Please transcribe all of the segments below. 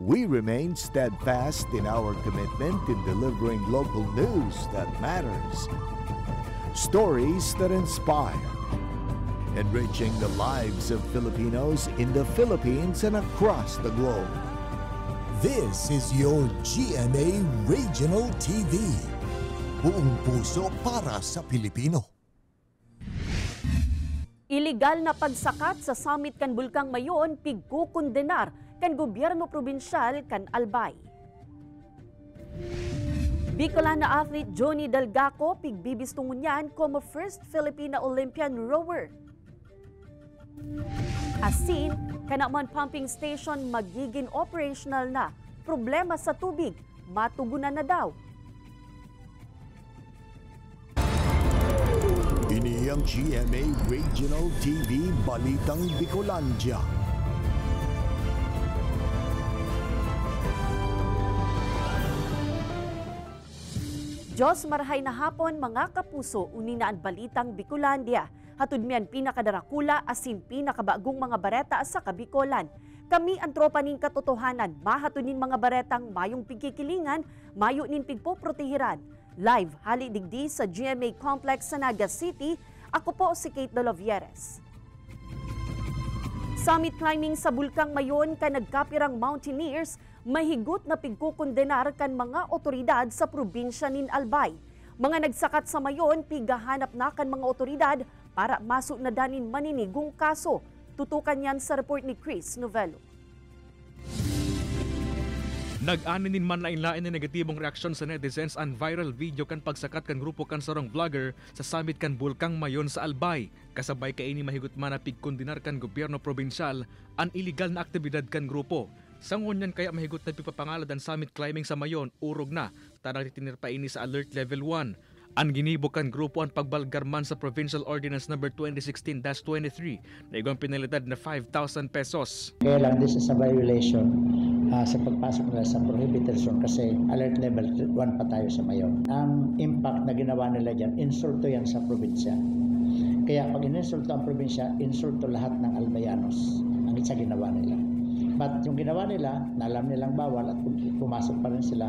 We remain steadfast in our commitment in delivering local news that matters. Stories that inspire. Enriching the lives of Filipinos in the Philippines and across the globe. This is your GMA Regional TV. Buong puso para sa Pilipino. Iligal na pagsakat sa summit kan Bulkang Mayon pigkukondenar kan gobyerno probinsyal kan Albay. Bicolana athlete Johnny Delgaco pigbibistungunyan como first Filipina Olympian rower. Asin, kanaman pumping station magiging operational na. Problema sa tubig, matugunan na daw. Ini ang GMA Regional TV Balitang Bicolandia. Diyos marahay na hapon mga kapuso, uninaan Balitang Bicolandia. Hatud miyan pinakadarakula asin pinakabagong mga bareta sa Kabikolan. Kami ang tropa ning katotohanan, mahatunin mga baretang mayong pigkikilingan, mayo nin pigpoprotehiran. Live hali digdi sa GMA Complex sa Naga City, ako po si Kate Dolovieres. Summit climbing sa Bulkang Mayon kan nagkapirang mountaineers, mahigot na pigkukondenar kan mga otoridad sa probinsya nin Albay. Mga nagsakat sa Mayon, pigahanap na kan mga otoridad para masuk na danin maninigong kaso. Tutukan yan sa report ni Chris Novello. Nag-aninin man lain-lain na negatibong reaksyon sa netizens ang viral video kan pagsakat kan grupo kan sarong vlogger sa summit kan Bulkang Mayon sa Albay. Kasabay kaini mahigot man na pigkondenar kan gobyerno probinsyal ang illegal na aktibidad kan grupo. Sangunyan kaya mahigot na pipapangalad ang summit climbing sa Mayon, urog na, tanang titinir pa ini sa Alert Level 1. Ang ginibukan grupo ang pagbalgarman sa Provincial Ordinance No. 2016-23 na igong penalidad na 5,000 pesos. Kaya lang this is a violation sa pagpasok nila sa prohibited zone kasi Alert Level 1 pa tayo sa Mayon. Ang impact na ginawa nila dyan, insulto yan sa probinsya. Kaya pag ininsulto ang probinsya, insulto lahat ng Albayanos ang isa ginawa nila. But yung ginawa nila, na alam nilang bawal at pumasok pa rin sila.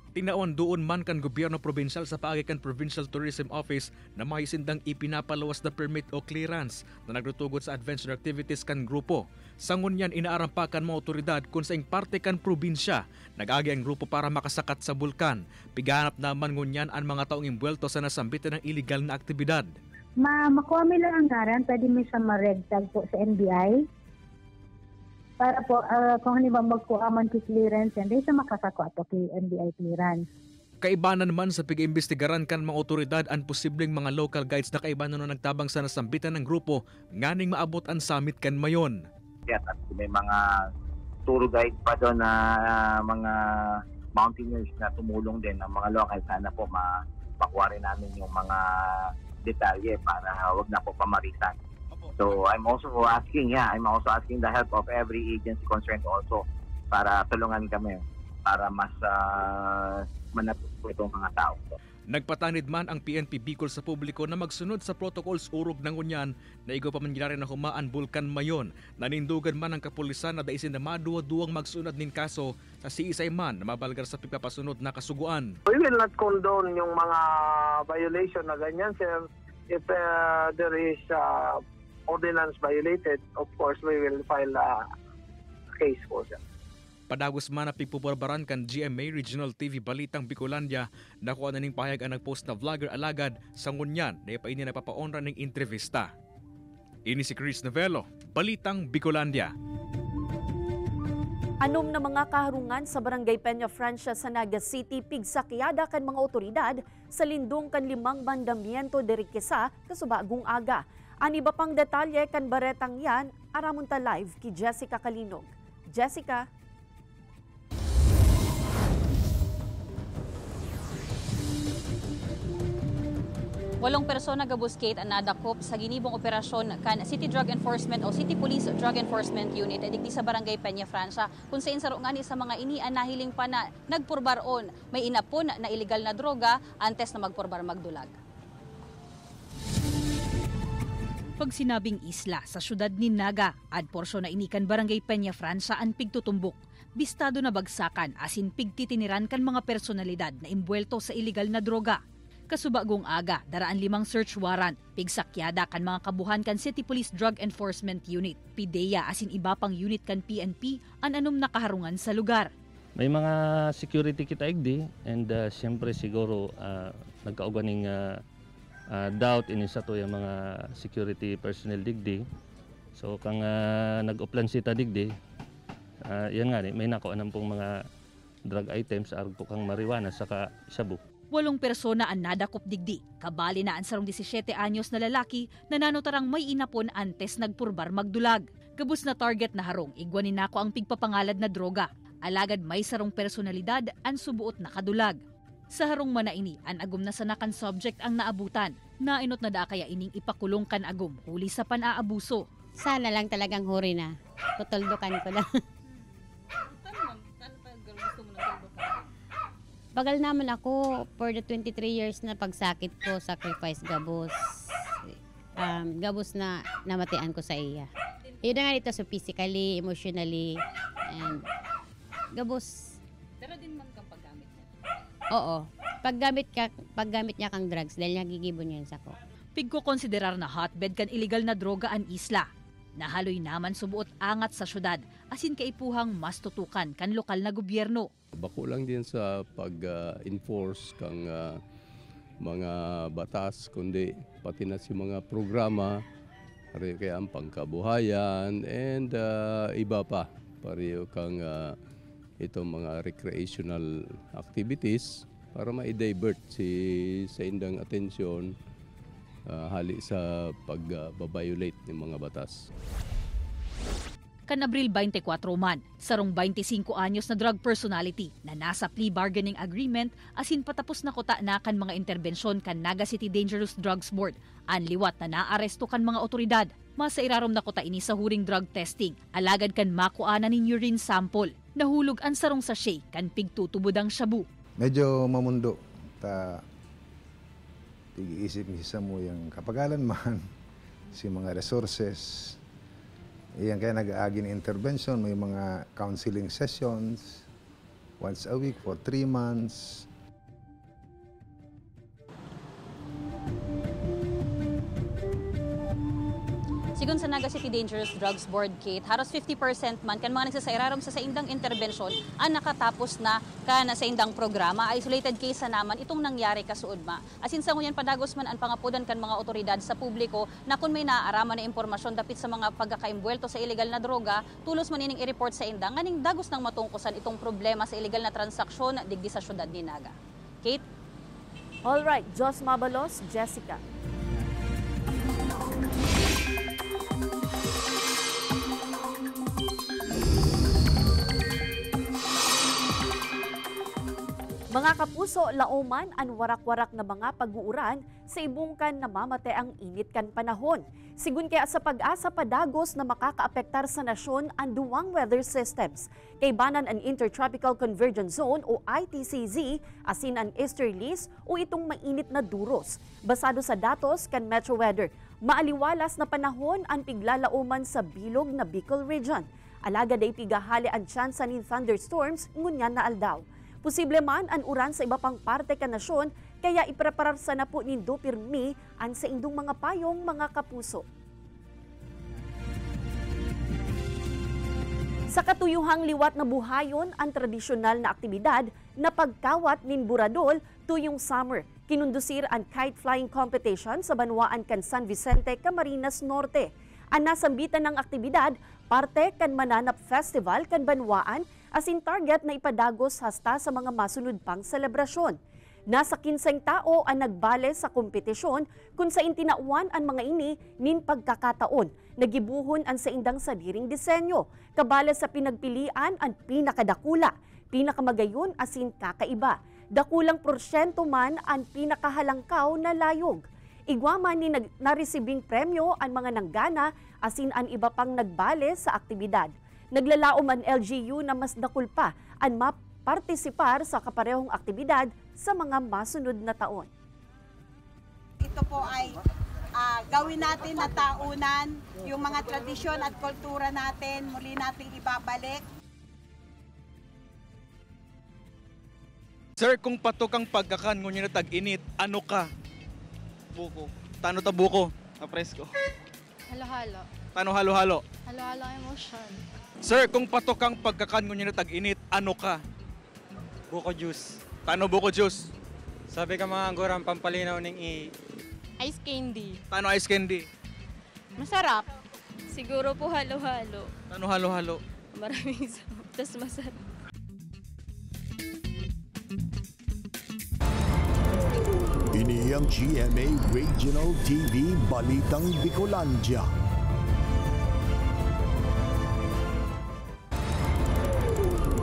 Tinaon doon man kan gobyerno probinsyal sa paagi kan Provincial Tourism Office na may sindang ipinapalawas na permit o clearance na nagtutugot sa adventure activities kan grupo. Sangon yan inaarampakan mga otoridad kung saing parte kan probinsya. Nag-agi ang grupo para makasakat sa bulkan. Piganap naman ngunyan ang mga taong imbwelto sa nasambitan ng illegal na aktibidad. Makuha mo lang ang ngaran, pwede mo siya ma-red tag po sa NBI. Para po, kung halimbawa magkuha man ki clearance, hindi siya makasako ato ki NBI clearance. Kaibanan naman sa pag-iimbestigaran kan mga otoridad ang posibleng mga local guides na kaibanan na nagtabang sa nasambitan ng grupo nganing maabot ang summit kan Mayon. At may mga tour guide pa doon na mga mountaineers na tumulong din ng mga local. Sana po mapakuha rin namin yung mga detalye para wag na po pamarisan. So I'm also asking the help of every agency concerned also para tulungan kami para mas manatili itong mga tao. Nagpatanid man ang PNP Bicol sa publiko na magsunod sa protocols urog ng unyan na igo pa man ginari na humaan Bulkan Mayon. Nanindugan man ang kapulisan na daisin na maduwa-duwang magsunod nin kaso sa siisay man na mabalgar sa pagpapasunod na kasuguan. We will not condone yung mga violation na ganyan, sir. If there is ordinance violated, of course, we will file a case for them. Padagos man na pigpubarbaran kan GMA Regional TV Balitang Bicolandia, nakuha na ning pahayag ang nagpost na vlogger alagad sa ngunyan na ipaini na papaonra ng entrevista. Ini si Chris Novello, Balitang Bicolandia. Anom na mga kaharungan sa Barangay Peña Francia sa Naga City pigsakyada kan mga otoridad sa lindong kan 5 mandamiento de Riqueza kasubagong aga. Ani ba pang detalye kan baretang yan, aramunta live ki Jessica Kalinog. Jessica? Walong persona gabuskate ang nadakop sa ginibong operasyon kan City Drug Enforcement o City Police Drug Enforcement Unit digdi sa Barangay Peña Francia. Kung sa insarungani sa mga ini nahiling pa na nagpurbaron, may inapon na illegal na droga antes na magpurbar magdulag. Pag sinabing isla sa syudad ni Naga, ad porsyon na inikan Barangay Peña Francia ang pigtutumbok. Bistado na bagsakan asin pigtitiniran kan mga personalidad na imbuelto sa illegal na droga. Kasubagong aga, daraan 5 search warrant, pigsakyada kan mga kabuhan kan City Police Drug Enforcement Unit, PIDEA asin iba pang unit kan PNP an anom nakaharungan sa lugar. May mga security kita igdi and siyempre siguro nagkauganing doubt ini sa to yung mga security personnel digdi. So kang nag-uplan sita digdi, yan nga may nakuanan pong mga drug items argo kang marijuana saka shabu. 8 persona ang nadakop digdi, kabali na ang sarong 17 anyos na lalaki na nanotarang may inapon antes nagpurbar magdulag. Gabus na target na harong, igwanin nako ang pigpapangalad na droga. Alagad may sarong personalidad ang subuot na kadulag. Sa harong manaini, ang agum na sanakan subject ang naabutan. Nainot na da kaya ining ipakulong kan agum, huli sa pan-aabuso. Sana lang talagang huri na. Tutuldukan ko lang. Bagal naman ako for the 23 years na pagsakit ko, sacrifice gabos. Gabos na namatian ko sa iya. Yun na nga dito so physically, emotionally, and gabos. Pero din man kang paggamit niya? Oo. Paggamit niya kang drugs dahil nagigibon niya sa ko. Pigko konsiderar na hotbed kan illegal na droga ang isla. Nahaloy naman subuot angat sa syudad, asin kaipuhang mas tutukan kan lokal na gobyerno. Bako lang din sa pag-enforce kang mga batas, kundi pati na si mga programa, kaya ang pangkabuhayan, and iba pa. Pareho kang itong mga recreational activities para ma-divert sa indang atensyon hali sa pag-violate ng mga batas. Kan Abril 24 man, sarong 25 anyos na drug personality na nasa plea bargaining agreement asin patapos na kuta na kan mga interbensyon kan Naga City Dangerous Drugs Board. Ang liwat na naaresto kan mga otoridad. Masa irarom na kuta ini sa huring drug testing. Alagad kan makuana ning urine sample. Nahulog ang sarong sachet kan pigtutubudang shabu. Medyo mamundo. Tig-iisip misa mo yung kapagalan man, si mga resources. Iyan kaya nag-aagi ng intervention, may mga counseling sessions once a week for 3 months. Sigun sa Naga City Dangerous Drugs Board, Kate, halos 50% man kan mga nagsasairarom sa indang intervensyon ang nakatapos na kana sa indang programa. Isolated case naman itong nangyari kasuod ma. Asin sa ngunyan padagos man ang pangapudan kan mga otoridad sa publiko na kung may naaaraman na impormasyon dapit sa mga pagkakaimbuelto sa illegal na droga, tulos man ining i-report sa indang nganing dagos nang matungkusan itong problema sa illegal na transaksyon digdi sa syudad ni Naga. Kate? Alright, Jos Mabalos, Jessica. Mga kapuso, lauman ang warak-warak na mga pag-uuran sa ibungkan na mamate ang init kan panahon. Sigun kaya sa pag-asa padagos na makakaapektar sa nasyon ang duwang weather systems. Kaibanan ang Intertropical Convergence Zone o ITCZ, asin ang easterlies o itong mainit na duros. Basado sa datos kan Metro Weather, maaliwalas na panahon ang piglalauman sa bilog na Bicol region. Alaga day pigahali ang tsansa ni thunderstorms ngunyan na aldaw. Posible man ang uran sa iba pang parte ka nasyon, kaya ipreparar sa na po nindo pirmi ang sa indong mga payong mga kapuso. Sa katuyuhang liwat na buhayon ang tradisyonal na aktibidad na pagkawat nin buradol tuyong summer. Kinundusir ang kite flying competition sa banwaan kan San Vicente, Camarines Norte. Ang nasambitan ng aktibidad, parte kan Mananap Festival kan banwaan asin target na ipadagos hasta sa mga masunod pang selebrasyon. Nasa 15 tao ang nagbale sa kompetisyon kung sa intinauan ang mga ini nin pagkakataon. Nagibuhon ang sa indang sadiring disenyo. Kabale sa pinagpilian ang pinakadakula, pinakamagayon asin kakaiba. Dakulang porsyento man ang pinakahalangkaw na layog. Igwaman ni naresibing premyo ang mga nanggana asin ang iba pang nagbale sa aktibidad. Naglalaom ang LGU na mas dakul pa ang mapartisipar sa kaparehong aktibidad sa mga masunod na taon. Ito po ay gawin natin na taunan, yung mga tradisyon at kultura natin, muli nating ibabalik. Sir, kung patok ang pagkakan ngunyan na tag-init, ano ka? Buko. Tano ta buko? Presko. Halo-halo. Tano halo-halo? Halo-halo emotion. Sir, kung patok ang pagkakan ngunyan na tag-init, ano ka? Buko juice. Tano buko juice? Sabi ka mga gurang pampalinaw ng Ice candy. Tano ice candy? Masarap. Siguro po halo-halo. Tano halo-halo? Maraming sarap. Tapos masarap. Ini ang GMA Regional TV Balitang Bicolandia.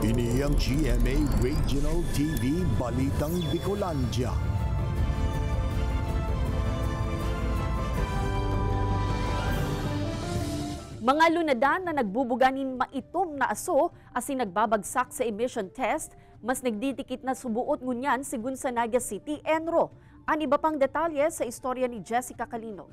Ini ang GMA Regional TV Balitang Bicolandia. Mga lunadan na nagbubuganin maitom na aso asin nagbabagsak sa emission test, mas nagdidikit na subuot ngunyan sigun sa Naga City, Enro. Ang iba pang detalye sa istorya ni Jessica Kalinog.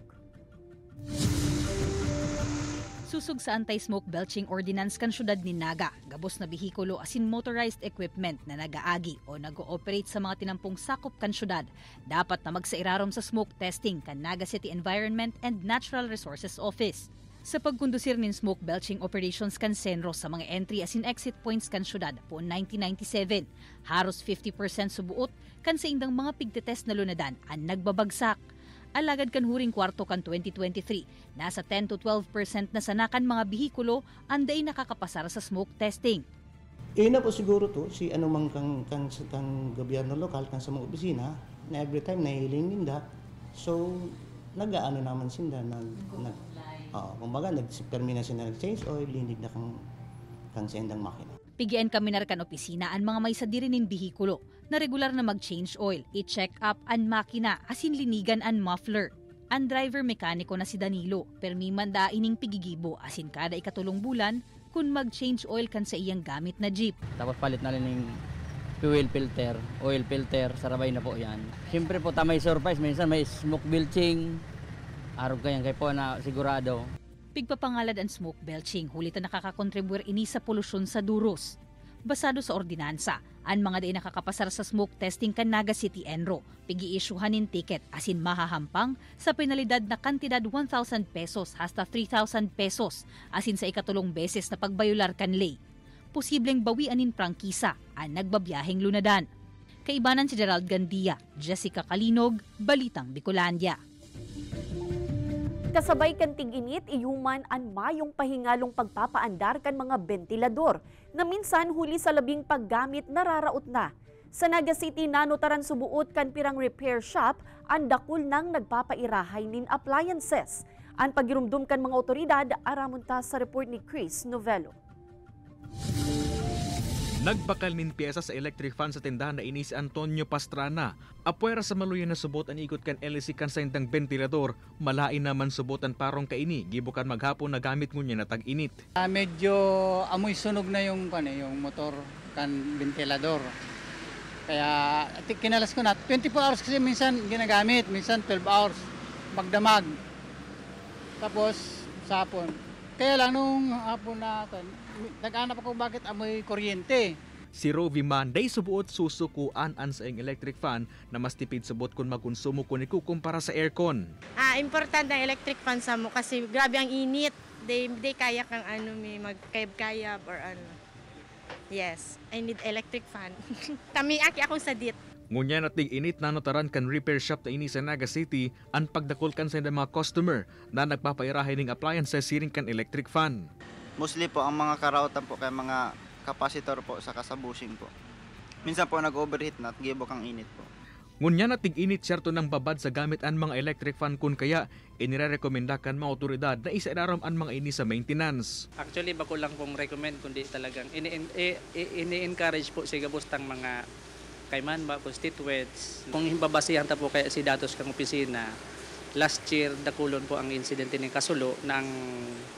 Susug sa anti-smoke belching ordinance kan syudad ni Naga, gabos na bihikulo asin motorized equipment na nagaagi o nag-ooperate sa mga tinampong sakop kan syudad, dapat na magsairarom sa smoke testing kan Naga City Environment and Natural Resources Office. Sa pagkondusir nin smoke belching operations kan Senro sa mga entry asin exit points kan syudad po 1997, haros 50% subuot kan sa indang mga pigtetest na lunadan ang nagbabagsak. Alagad kan huring kwarto kan 2023, nasa 10 to 12% na sanakan mga bihikulo ang day nakakapasar sa smoke testing. Na po siguro to si anumang kang gobyerno lokal kan sa mga opisina na every time nahiling ninda, so nag-aano naman sinda kumbaga nagpermina sila nag-change oil, linig na kang sendang makina. Pigian kami narkan opisina ang mga may sadiri nin bihikulo na regular na mag-change oil, i-check up ang makina asin linigan ang muffler. Ang driver mekaniko na si Danilo, permiman da ining pigigibo asin kada ikatulong bulan kung mag-change oil kan sa iyang gamit na jeep. Tapos palit na rin yung fuel filter, oil filter, sarabay na po yan. Siyempre po tamay surprise, minsan may smoke belching, arog kayang kay po na sigurado. Pigpapangalad ang smoke belching, hulit na nakakakontribuer ini sa polusyon sa duros. Basado sa ordinansa, ang mga day nakakapasar sa smoke testing kan Naga City Enro, pigi-isyuhanin ticket asin mahahampang sa penalidad na kantidad 1,000 pesos hasta 3,000 pesos asin sa ikatulong beses na pagbayular kan lay. Posibleng bawianin prangkisa ang nagbabiyaheng lunadan. Kaibanan si Gerald Gandia, Jessica Kalinog, Balitang Bicolandia. Kasabay kan tig-init, iyuman ang mayong pahingalong pagpapaandar kan mga bentilador na minsan huli sa labing paggamit nararaot na. Sa Naga City, nanutaran subuot kan pirang repair shop ang dakul nang nagpapairahay nin appliances. Ang pagirumdum kan mga otoridad, aramunta sa report ni Chris Novello. Nagbakal nin piyesa sa electric fan sa tindahan na ini si Antonio Pastrana. Apwera sa maluyan na subot ang ikot kan LC kan sa indang ventilador, malain naman subotan parong kaini, gibukan maghapon na gamit ngunya na tag-init. Medyo amoy sunog na yung motor kan ventilador. Kaya kinalas ko na 24 hours kasi minsan ginagamit, minsan 12 hours magdamag. Tapos sa hapon. Kaya lang nung hapon na nag-anap ako bakit amoy kuryente. Si Rovi Manday subuot susukuan an sa electric fan na mas tipid subot kung magkonsumo kun ikukumpara sa aircon. Importante ang electric fan sa mo kasi grabe ang init. They kaya kang may magkayab-kayab or ano. Yes, I need electric fan. Aki ako sa dit. Ngunya na tig-init na notaran kan repair shop na ini sa Naga City ang pagdakol kan sa mga customer na nagpapairahay ng appliances siring kan electric fan. Mostly po ang mga karautan po kay mga capacitor po sa kasabusing po. Minsan po nag-overheat na at gibok ang init po. Ngunya na tig-init syerto ng babad sa gamit ang mga electric fan kun kaya inirekomenda kan mga otoridad na isairarom ang mga ini sa maintenance. Actually bako lang pong recommend kundi talagang ini-encourage po sa gabustang mga kayman ba constituents. Kung himbabasihan ta po kaya si datos kang opisina, last year dakulon po ang insidente ng Kasulo ng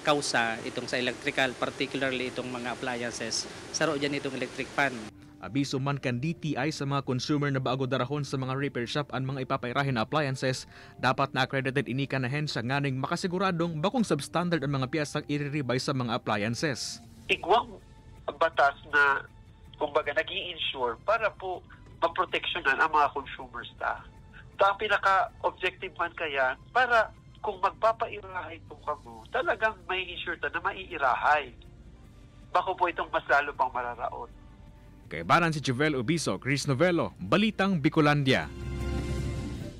kausa itong sa electrical, particularly itong mga appliances. Saro dyan itong electric fan. Abiso man kan DTI sa mga consumer na bago darahon sa mga repair shop ang mga ipapairahin na appliances, dapat na accredited ini ka na hensya nganing makasiguradong bakong substandard ang mga piyasang i-revise sa mga appliances. Igwang batas na kumbaga nag-i-insure para po maproteksyonan ang mga consumers ta. Ang pinaka-objective man kaya para kung magpapairahay po kamo, talagang may insure ta na maiirahay. Bako po itong mas lalo pang mararaon. Kay Baran si Jovel Ubiso, Chris Novelo, Balitang Bicolandia.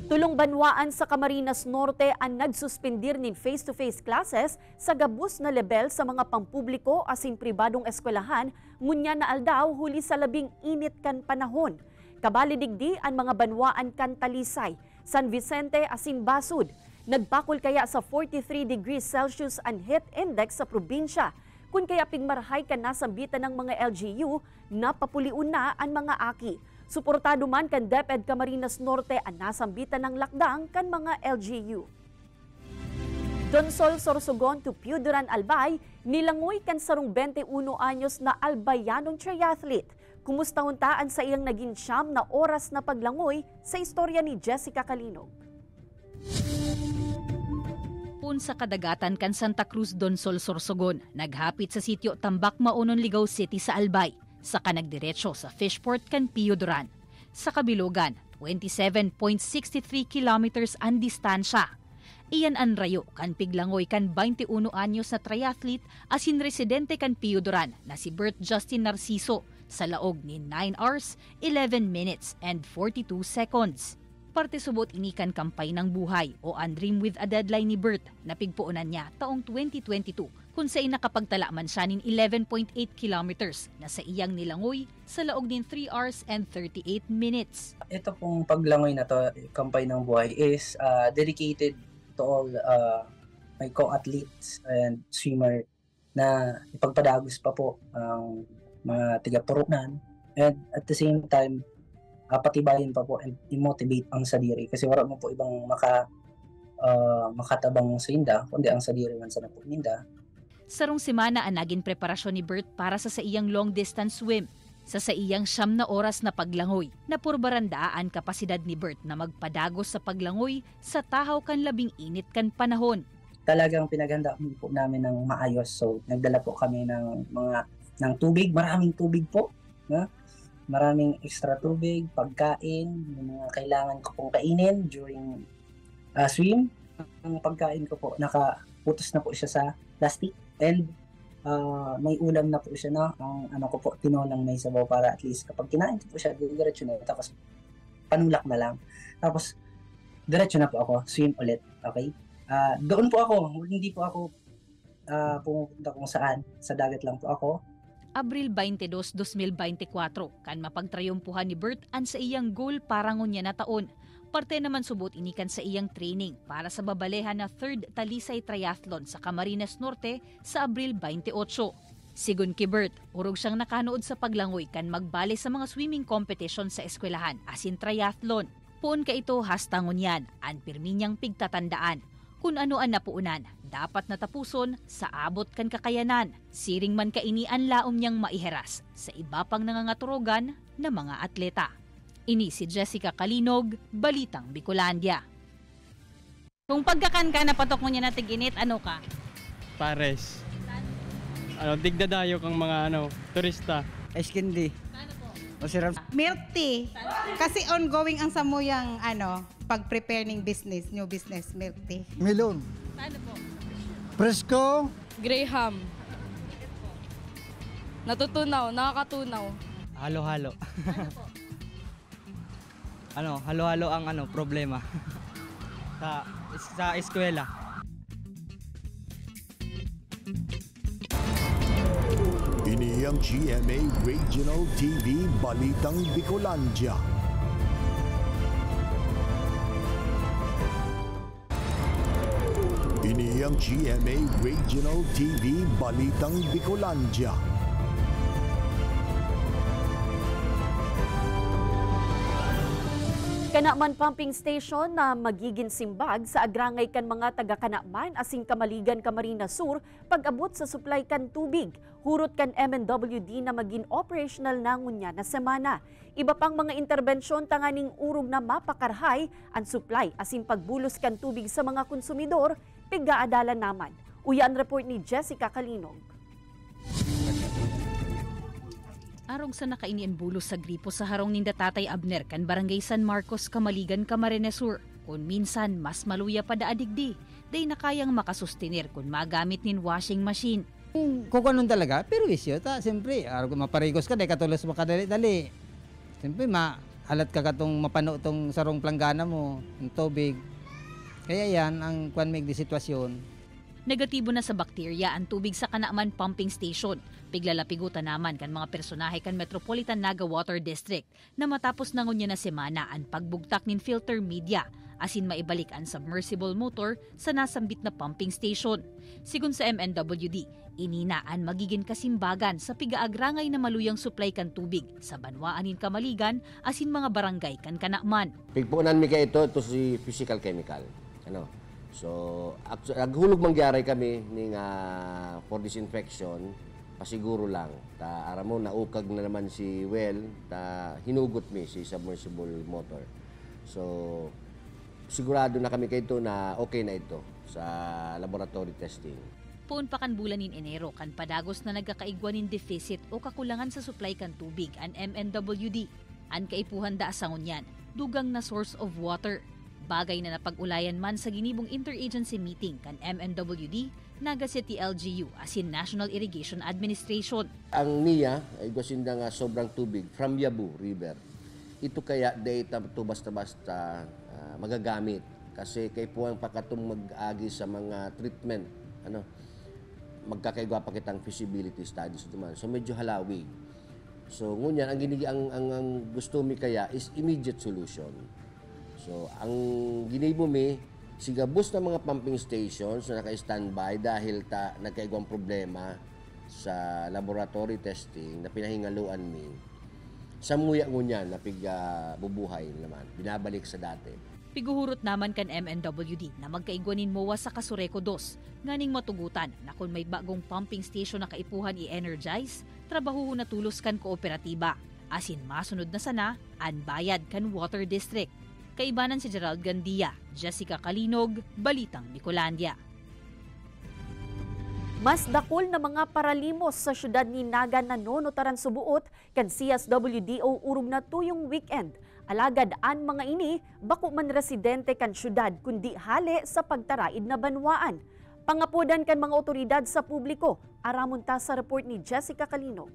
Tulong banwaan sa Camarines Norte ang nagsuspendir nin face-to-face classes sa gabus na level sa mga pampubliko asin pribadong eskwelahan ngunya na aldaw huli sa labing init kan panahon. Kabali digdi ang mga banwaan kan Talisay, San Vicente asin Basud. Nagpakol kaya sa 43 degrees Celsius ang heat index sa probinsya. Kung kaya pigmarhay ka nasambitan ng mga LGU, napapuliun na ang mga aki. Suportado man kan DepEd Camarines Norte ang nasambitan ng lakdang kan mga LGU. Donsol Sorsogon to Piuduran Albay, nilangoy kan sarong 21 anyos na albayanong triathlete. Kumusta huntaan sa iyang naging siyam na oras na paglangoy sa istorya ni Jessica Calinog. Sa kadagatan kan Santa Cruz Donsol Sorsogon, naghapit sa sitio Tambak Maunon Ligaw City sa Albay, saka nagdiretso sa Fishport kan Piuduran. Sa kabilugan, 27.63 kilometers ang distansya. Iyan ang rayo kan piglangoy kan 21 anyos na triathlete asin residente kan Piuduran na si Bert Justin Narciso sa laog ni 9 hours, 11 minutes and 42 seconds. Parte subot inikan kampay ng buhay o ang Dream with a Deadline ni Bert na pigpuunan niya taong 2022 kung saan nakapagtala man siya nin 11.8 kilometers na sa iyang nilangoy sa laog din 3 hours and 38 minutes. Ito pong paglangoy na to, kampay ng buhay, is dedicated to all my co-athletes and swimmer na ipagpadagos pa po ang mga tiga-turunan, and at the same time patibayin pa po and i-motivate ang sadiri kasi wala mo po ibang makatabang sa inda kundi ang sadiri man sa napuninda. Sarong semana ang naging preparasyon ni Bert para sa iyang long distance swim. Sa iyang 9 na oras na paglangoy, napurbarandaan kapasidad ni Bert na magpadagos sa paglangoy sa tahaw kan labing init kan panahon. Talagang pinaghanda po namin ng maayos, so nagdala po kami ng tubig, maraming tubig po, na maraming extra tubig, pagkain, yung mga kailangan ko pong kainin during swim. Ang pagkain ko po, nakaputos na po siya sa plastic, and may ulam na po siya na ang ko po, tinolang may sabaw para at least kapag kinain ko po siya, diretso na, tapos panulak na lang. Tapos diretso na po ako, swim ulit, okay? Doon po ako, hindi po ako pumunta kung saan, sa dagat lang po ako. Abril 22, 2024, kan mapagtrayumpuhan ni Bert ang sa iyang goal para ngunya na taon. Parte naman subot inikan sa iyang training para sa babalehan na 3rd Talisay Triathlon sa Camarines Norte sa Abril 28. Sigun kay Bert, urog siyang nakanood sa paglangoy kan magbale sa mga swimming competition sa eskwelahan asin triathlon. Puon ka ito hastangon yan, ang pirmi niyang pigtatandaan. Kung ano ang napuunan, dapat natapuson sa abot kan kakayanan. Siring man kaini ang laom niyang maiheras sa iba pang nangangaturogan na mga atleta. Ini si Jessica Calinog, Balitang Bicolandia. Kung pagkakan ka, napatok mo niya na tig-init, ano ka? Pares. Digdadayo kang mga turista. Ice candy. Milk tea. Kasi ongoing ang samuyang pag-prepare ng business, new business, milk tea. Melon. Paano po? Fresco. Graham. Natutunaw, nakakatunaw. Halo-halo. Ano po? Halo-halo ang problema. sa eskwela. Ini ang GMA Regional TV Balitang Bicolandia. Ini ang GMA Regional TV Balitang Bicolandia. Kanaman pumping station na magiging simbag sa agrangay kan mga taga-Kanaman asing Kamaligan, Camarines Sur pag-abot sa supply kan tubig. Hurot kan MNWD na maging operational na ngunya na semana. Iba pang mga interbensyon tanganing urog na mapakarhay ang supply asing pagbulos kan tubig sa mga konsumidor, pigaadalan naman. Uyan report ni Jessica Kalinog. Arong sa nakainian bulos sa gripo sa harong ninda Tatay Abner kan Barangay San Marcos, Kamaligan, Camarines Sur. Kung minsan mas maluya pa daadigdi, day nakayang makasustenir kung magamit nin washing machine. Kung ano talaga, pero isyo ta, siyempre, maparigos ka, day katulos makadali-dali. Siyempre, halat ka katong mapano tong sarong planggana mo, ng tubig. Kaya yan, ang kwanmig di sitwasyon. Negatibo na sa bakterya ang tubig sa Kanaman Pumping Station. Piglalapigutan naman kan mga personahe kan Metropolitan Naga Water District na matapos na ngunya na semana ang pagbugtak nin filter media asin maibalik ang submersible motor sa nasambit na pumping station. Sigun sa MNWD, ininaan magiging kasimbagan sa pigaagrangay na maluyang supply kan tubig sa banwaanin Kamaligan asin mga barangay kan Kanaman. Pigpunan mi kay ito si physical chemical. So, naghulog mangyari kami ning for disinfection, pasiguro lang. Aram mo, naukag na naman si Well, hinugot mi si submersible motor. So, sigurado na kami kayo na okay na ito sa laboratory testing. Puun pa kan bulan in Enero, kan padagos na nagkakaigwanin deficit o kakulangan sa supply kan tubig ang MNWD. Ang kaipuhan da sa ngunyan, dugang na source of water. Bagay na napag-ulayan man sa ginibong interagency meeting kan MNWD, Naga City LGU asin National Irrigation Administration. Ang NIA ay gusinda nga sobrang tubig from Yabu River. Ito kaya data to basta-basta magagamit kasi kay puwang pakatong mag-agi sa mga treatment. Magkakaigwa pa kitang feasibility studies naman. So medyo halawi. So ngunyan ang gusto mi kaya is immediate solution. So, ang ginibo mi, sigabos na mga pumping stations na naka-standby dahil nagkaigwang problema sa laboratory testing na pinahingaluan mi. Sa muya ngunyan na bubuhay naman, binabalik sa dati. Piguhurot naman kan MNWD na magkaigwanin mowa sa Kasureco 2, nganing matugutan na kung may bagong pumping station na kaipuhan i-energize, trabaho na tulos kan kooperatiba. Asin masunod na sana, anbayad kan Water District. Kaibanan si Gerald Gandia, Jessica Kalinog, Balitang Bicolandia. Mas dakol na mga paralimos sa syudad ni Naga na nonotaran subuot kan CSWDO urog na tuyong weekend. Alagad an mga ini, bako man residente kan syudad kundi hali sa pagtaraid na banwaan. Pangapudan kan mga otoridad sa publiko, aramon ta sa report ni Jessica Kalinog.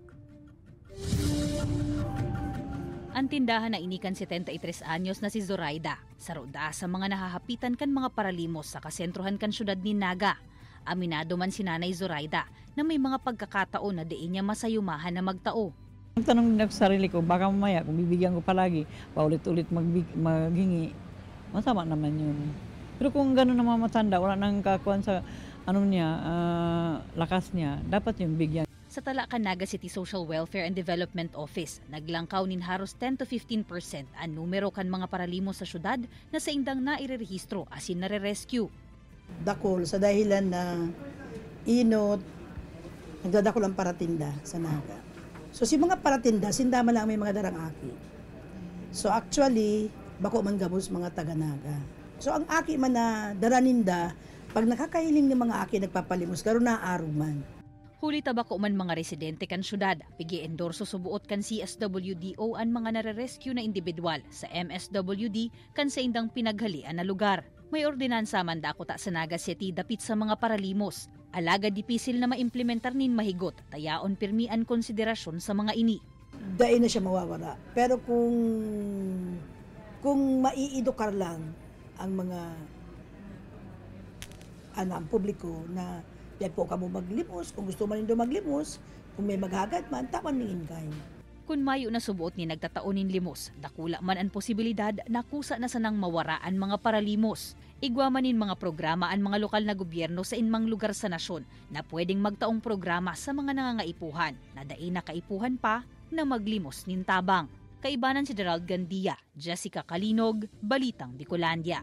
Ang tindahan na inikan 73 anyos na si Zoraida, saruda sa mga nahahapitan kan mga paralimos sa kasentrohan kan syudad ni Naga. Aminado man si Nanay Zoraida na may mga pagkakataon na diin niya masayumahan na magtao. Ang tanong nila sa sarili ko, baka mamaya kung bibigyan ko palagi, paulit-ulit maghingi, masama naman yun. Pero kung gano'n naman matanda, wala nang kakuan sa lakas niya, dapat yung bigyan. Sa Talacan, Naga City Social Welfare and Development Office, naglangkaw nin haros 10 to 15% ang numero kan mga paralimos sa syudad na sa indang nairerehistro asin nare-rescue. Dakol sa dahilan na inot, nagdadakol ang paratinda sa Naga. So si mga paratinda, sindama lang may mga darang aki. So actually, bako man gabos mga taga-Naga. So ang aki man na daraninda, pag nakakahiling ni mga aki nagpapalimos, karon na aruman. Huli tabako man mga residente kan syudad, pigi-endorso subuot kan CSWDO ang mga nare-rescue na individual sa MSWD kan sa indang pinaghalian na lugar. May ordinansa man dako ta sa Naga City dapit sa mga paralimos. Alaga dipisil na maimplementar nin mahigot, tayaon pirmian konsiderasyon sa mga ini. Dahil na siya mawawala. Pero kung maiidukar lang ang mga ang publiko na yan po ka mo maglimos, kung gusto man nindo maglimos, kung may maghagad man, tawan ningin kayo. Kung mayo na subuot ni nagtataonin limos, dakula man ang posibilidad na kusa na sanang mawaraan mga paralimos. Igwamanin mga programa ang mga lokal na gobyerno sa inmang lugar sa nasyon na pwedeng magtaong programa sa mga nangangaipuhan na daing nakaipuhan pa na maglimos nin tabang. Kaibanan si Gerald Gandia, Jessica Kalinog, Balitang Bicolandia.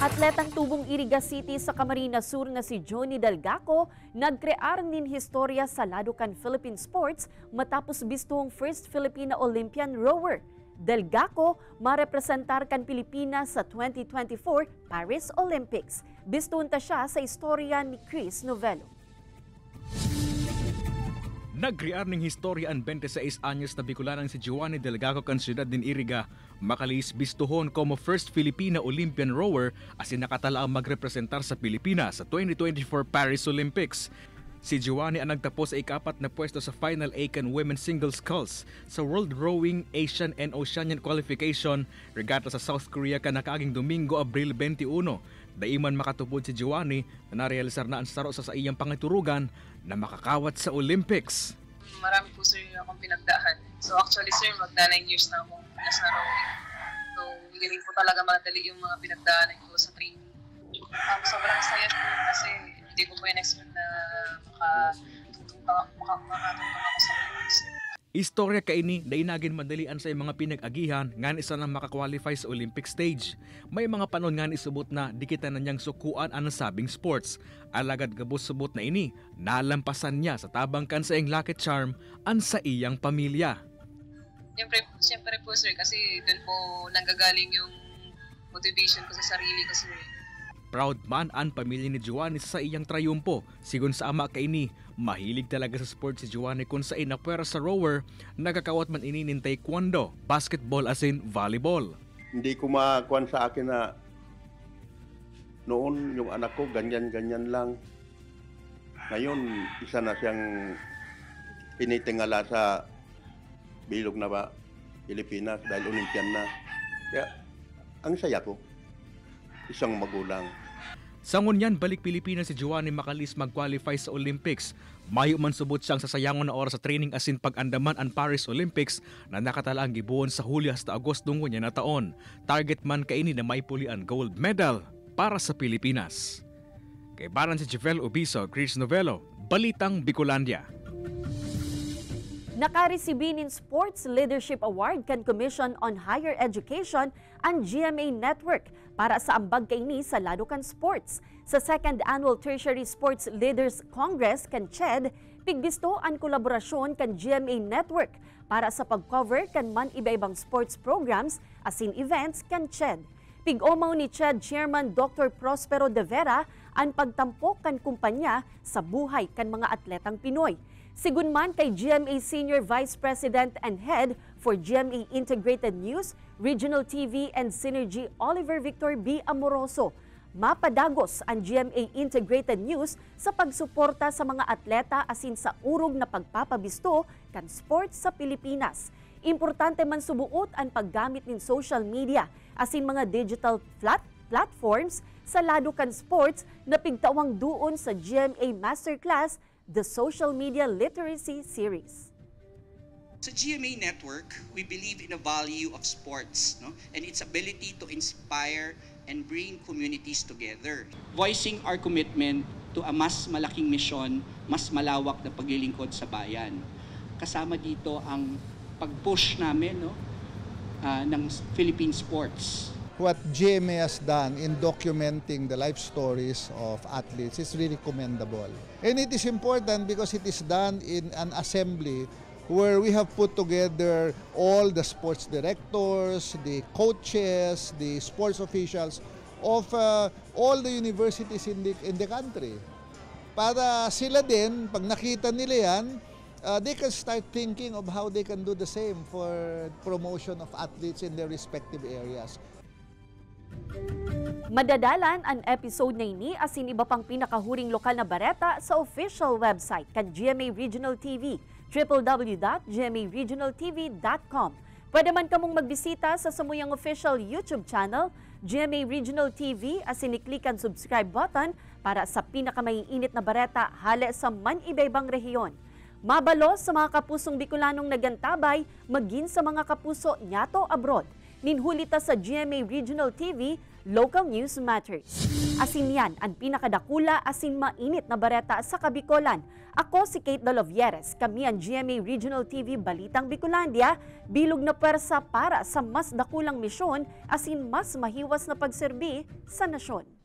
Atletang tubong Iriga City sa Camarines Sur na si Johnny Delgaco nagkrear nin historya sa Ladukan Philippine Sports matapos bistuhong first Filipina Olympian rower. Delgaco marepresentar kan Pilipinas sa 2024 Paris Olympics. Bistuhon ta siya sa istorya ni Chris Novello. Nagkrear ng historya ang 26 anyos na Bicolanang si Giovanni Delgaco kan siyudad din Iriga. Makalis bistuhon como first Filipina Olympian rower asin nakatalaang magrepresentar sa Pilipinas sa 2024 Paris Olympics. Si Giovanni ang nagtapos sa ikapat na pwesto sa Final A kan Women's Singles Sculls sa World Rowing Asian and Oceanian Qualification regata sa South Korea kan nakaaging Domingo, Abril 21. Daiman makatupod si Giovanni na narealisar na ang saro sa iyang pangiturugan na makakawat sa Olympics. Marami po sir akong pinagdaan. So actually sir, magna 9 years na akong nasa rowing. So hindi po talaga madali yung mga pinagdaanan ko sa training. Sobrang saya po kasi hindi ko po in-expect na makatutong ako sa Olympics. Istorya kaini na inagin madalian sa mga pinag-agihan ngan isa nang makakwalify sa Olympic stage. May mga panon ngan isubot na di kita na niyang sukuan ang nasabing sports. Alagad gabos subot na ini, nalampasan niya sa tabangkan sa iyang lucky charm ang sa iyang pamilya. Siyempre po sir, kasi doon po nanggagaling yung motivation ko sa sarili ko sir. Proud man ang pamilya ni Giovanni sa iyang trayumpo. Sigon sa ama kaini, mahilig talaga sa sports si Giovanni kung sa inapuera sa rower, nagkakawat man ini ng taekwondo, basketball asin volleyball. Hindi ko makuan sa akin na noon yung anak ko ganyan-ganyan lang. Ngayon, isa na siyang tinitingala sa bilog na ba Pilipinas dahil Olympian na. Kaya ang saya ko, isang magulang. Sa ngunyan, balik Pilipinas si Giovanni makalis mag-qualify sa Olympics. Mayo man subot siyang sasayangon na oras sa training asin pag-andaman ang Paris Olympics na nakatalaang gibuon sa Hulyo hasta Agosto ngunyan na taon. Target man kaini na may puli ang gold medal para sa Pilipinas. Kay Baran si Javel Ubiso, Chris Novello, Balitang Bicolandia. Nakaresibin in Sports Leadership Award kan Commission on Higher Education ang GMA Network para sa ambag kaini sa Ladukan Sports. Sa Second Annual Tertiary Sports Leaders Congress kan CHED, pigbisto ang kolaborasyon kan GMA Network para sa pag-cover kan man iba-ibang sports programs asin events kan CHED. Pig-omaw ni CHED Chairman Dr. Prospero De Vera ang pagtampok kan kumpanya sa buhay kan mga atletang Pinoy. Sigun man kay GMA Senior Vice President and Head for GMA Integrated News, Regional TV and Synergy Oliver Victor B. Amoroso, mapadagos ang GMA Integrated News sa pagsuporta sa mga atleta asin sa urog na pagpapabisto kan sports sa Pilipinas. Importante man subuot ang paggamit ng social media asin mga digital platforms sa Ladukan Sports na pigtawang duon sa GMA Masterclass, the Social Media Literacy Series. Sa GMA Network, we believe in the value of sports, no? And its ability to inspire and bring communities together. Voicing our commitment to a mas malaking misyon, mas malawak na paglilingkod sa bayan. Kasama dito ang pag-push namin ng Philippine sports. What GMA has done in documenting the life stories of athletes is really commendable. And it is important because it is done in an assembly where we have put together all the sports directors, the coaches, the sports officials of all the universities in the country. Para sila din, pag nakita nila yan, they can start thinking of how they can do the same for promotion of athletes in their respective areas. Madadalan ang episode na ini asin iba pang pinakahuring lokal na bareta sa official website kan GMA Regional TV, www.gmaregionaltv.com. Pwede man kamong magbisita sa samuyang official YouTube channel, GMA Regional TV, asin i-click ang subscribe button para sa pinakamaiinit na bareta hale sa man iba-ibang rehiyon. Mabalo sa mga kapusong Bicolanong nagantabay, maging sa mga kapuso nyato abroad. Ninhulita sa GMA Regional TV, Local News Matters. Asin yan ang pinakadakula asin mainit na bareta sa Kabikolan. Ako si Kate Dolovieres, kami ang GMA Regional TV Balitang Bicolandia, bilog na pwersa para sa mas dakulang misyon asin mas mahiwas na pagserbi sa nasyon.